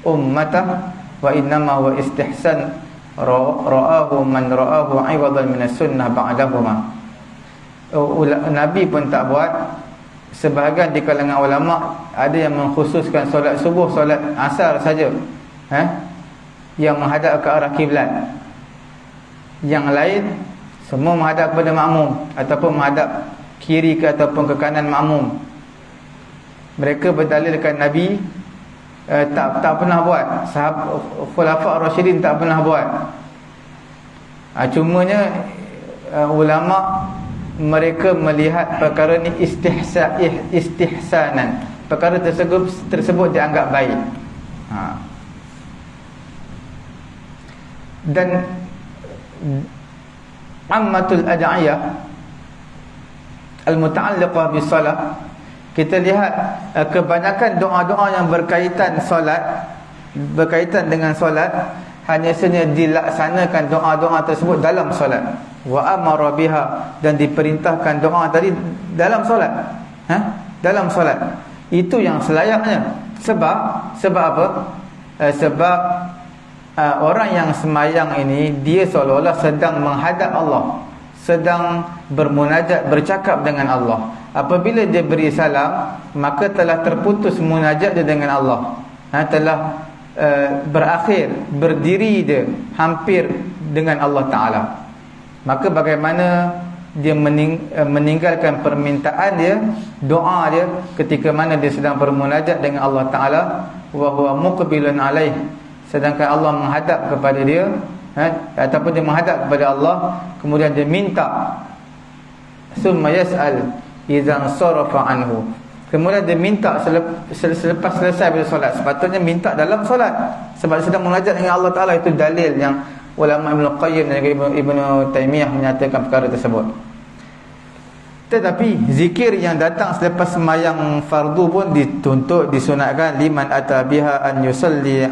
S1: ummata wa innama huwa istihsan ra'ahu man ra'ahu 'iwadan min as-sunnah ba'dahuma. Nabi pun tak buat. Sebahagian di kalangan ulama ada yang mengkhususkan solat subuh, solat asar saja yang menghadap ke arah kiblat. Yang lain semua menghadap kepada makmum ataupun menghadap kiri ke ataupun ke kanan makmum. Mereka berdalilkan Nabi tak pernah buat, sahabat khulafa ar-rasyidin tak pernah buat. Cumanya ulama mereka melihat perkara ni istihsanan, perkara tersebut dianggap baik. Dan ammatul ad'iyah al-muta'alliqah bis-salah, kita lihat kebanyakan doa-doa yang berkaitan dengan solat, hanya saja dilaksanakan doa-doa tersebut dalam solat. Wa amara biha, dan diperintahkan doa tadi dalam solat. Dalam solat. Itu yang selayaknya. Sebab apa? Sebab orang yang semayang ini, dia seolah-olah sedang menghadap Allah, sedang bermunajat, bercakap dengan Allah. Apabila dia beri salam, maka telah terputus munajat dia dengan Allah. Telah berakhir, berdiri dia hampir dengan Allah Ta'ala. Maka bagaimana dia meninggalkan permintaan dia, doa dia, ketika mana dia sedang bermunajat dengan Allah Ta'ala, wa huwa muqbilun alaih, sedangkan Allah menghadap kepada dia, ataupun dia menghadap kepada Allah, kemudian dia minta, summa yas'al idzan sarafa anhu, kemudian dia minta selepas selesai bila solat. Sepatutnya minta dalam solat, sebab sedang munajat dengan Allah Ta'ala. Itu dalil yang ulama Ibn Qayyim dan Ibn Taymiyah menyatakan perkara tersebut. Tetapi zikir yang datang selepas sembahyang fardu pun dituntut, disunatkan, liman atabiha an yusalli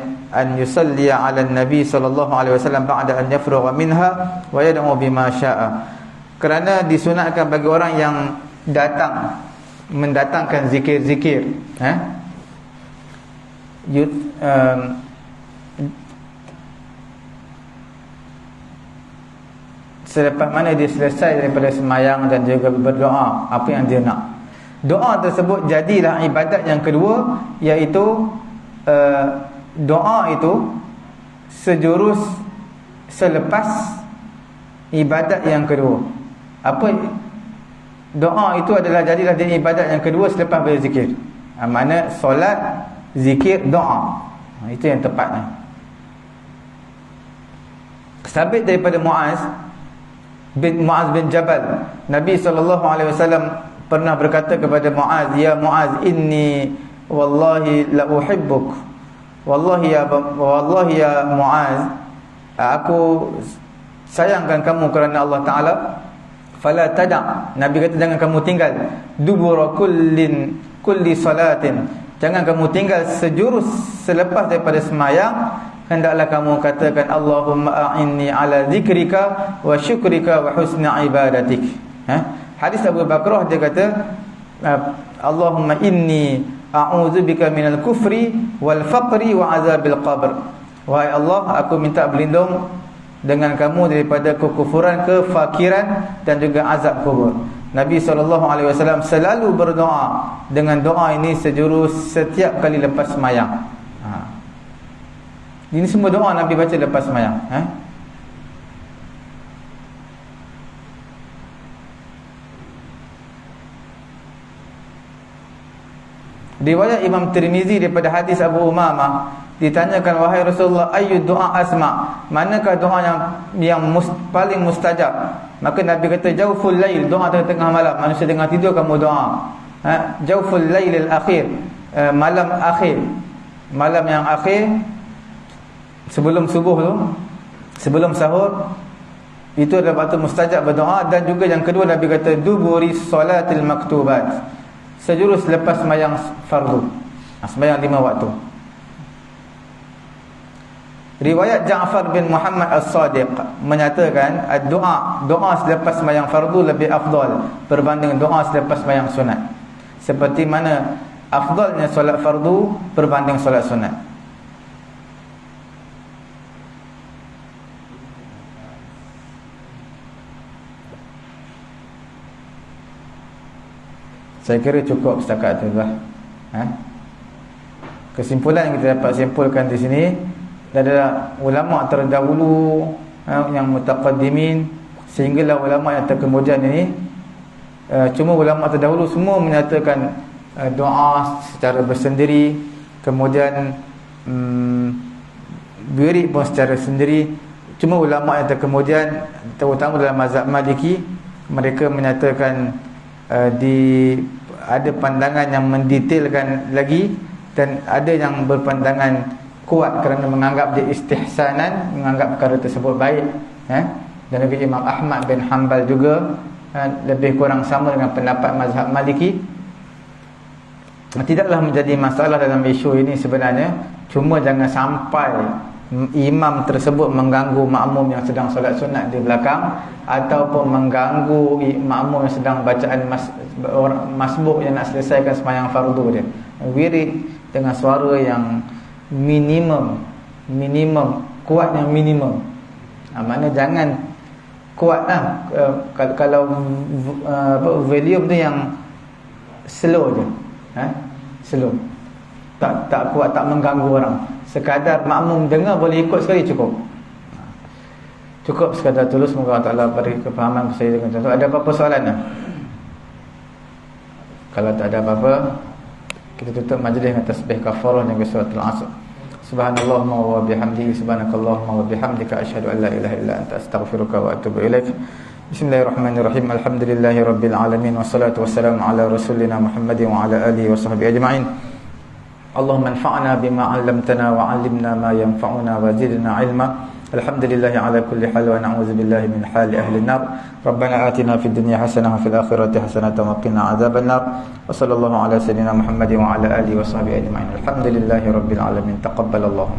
S1: ala nabi sallallahu alaihi wasallam ba'da an yafrugha minha wa yad'u bima syaa. Kerana disunatkan bagi orang yang mendatangkan zikir-zikir, selepas mana dia selesai daripada sembahyang dan juga berdoa apa yang dia nak. Doa tersebut jadilah ibadat yang kedua, iaitu doa itu sejurus selepas ibadat yang kedua. Apa doa itu adalah jadilah dia ibadat yang kedua selepas berzikir. Mana solat, zikir, doa. Itu yang tepatnya. Sabit daripada Muaz bin Jabal, Nabi SAW pernah berkata kepada Muaz, ya Muaz, inni wallahi la uhibbuk, wallahi ya Muaz, aku sayangkan kamu kerana Allah Ta'ala. Fala tada', Nabi kata jangan kamu tinggal, dubura kulli salatin, jangan kamu tinggal sejurus selepas daripada sembahyang, hendaklah kamu katakan Allahumma a'inni ala zikrika wa syukrika wa husna ibadatik. Hadis Abu Bakrah, dia kata Allahumma inni a'udzubika minal kufri wal faqri wa azabil qabr. Wahai Allah, aku minta berlindung dengan kamu daripada kekufuran, kefakiran dan juga azab kubur. Nabi SAW selalu berdoa dengan doa ini sejurus setiap kali lepas sembahyang. Ini semua doa Nabi baca lepas sembahyang. Riwayat Imam Tirmizi daripada hadis Abu Umamah, ditanyakan, wahai Rasulullah, ayyu doa asma, manakah doa yang paling mustajab? Maka Nabi kata, jauful lail, doa tengah malam, manusia tengah tidur kamu doa. Jauful lailil akhir, malam akhir, malam yang akhir, sebelum subuh tu, sebelum sahur, itu adalah waktu mustajab berdoa. Dan juga yang kedua, Nabi kata duburi salatil maktubat, sejurus lepas sembahyang fardu, sembahyang 5 waktu. Riwayat Ja'far bin Muhammad As-Sadiq menyatakan doa selepas sembahyang fardu lebih afdal berbanding doa selepas sembahyang sunat. Seperti mana afdalnya solat fardu berbanding solat sunat. Saya kira cukup setakat itu lah. Kesimpulan yang kita dapat simpulkan di sini adalah ulama terdahulu yang mutaqaddimin, sehinggalah ulama yang terkemudian ini, cuma ulama terdahulu semua menyatakan doa secara bersendiri, kemudian wirid pun secara sendiri. Cuma ulama yang terkemudian, terutama dalam mazhab Maliki, mereka menyatakan ada pandangan yang mendetailkan lagi, dan ada yang berpandangan kuat kerana menganggap dia istihsanan, menganggap perkara tersebut baik. Dan juga Imam Ahmad bin Hanbal juga lebih kurang sama dengan pendapat mazhab Maliki. tidaklah menjadi masalah dalam isu ini sebenarnya, cuma jangan sampai imam tersebut mengganggu makmum yang sedang solat sunat di belakang, ataupun mengganggu makmum yang sedang bacaan masbuk yang nak selesaikan sembahyang fardu dia. Wirid dengan suara yang minimum, kuat yang minimum. Maknanya jangan kuat lah. Kalau volume tu yang slow je, slow, tak kuat, tak mengganggu orang. Sekadar makmum dengar boleh ikut sekali cukup sekadar tulus. Semoga Allah Ta'ala beri kefahaman saya dengan contoh. Ada apa-apa soalan tak? Kalau tak ada apa-apa, kita tutup majlis dengan tasbih kafarah dan suratul Asr. Subhanallahumma wa bihamdihi, subhanakallahumma wa bihamdika, asyhadu an la ilaha illa anta, astaghfiruka wa atubu ilaik. Bismillahirrahmanirrahim. Alhamdulillahirabbil alamin, wassalatu wassalamu ala rasulina Muhammadin wa ala alihi wa sahbihi ajma'in. Allahumma anfa'na bima 'allamtana wa 'allimna ma yanfa'una wa zidna 'ilma. Alhamdulillahi ala kulli hal wa na'udzu billahi min hali ahli an-nar. Rabbana atina fid dunya hasanah wa fil akhirati hasanah wa qina adzaban nar. Wa sallallahu ala sayyidina Muhammadin wa ala alihi wa sahbihi ajma'in. Alhamdulillahi rabbil alamin. Taqabbalallahu.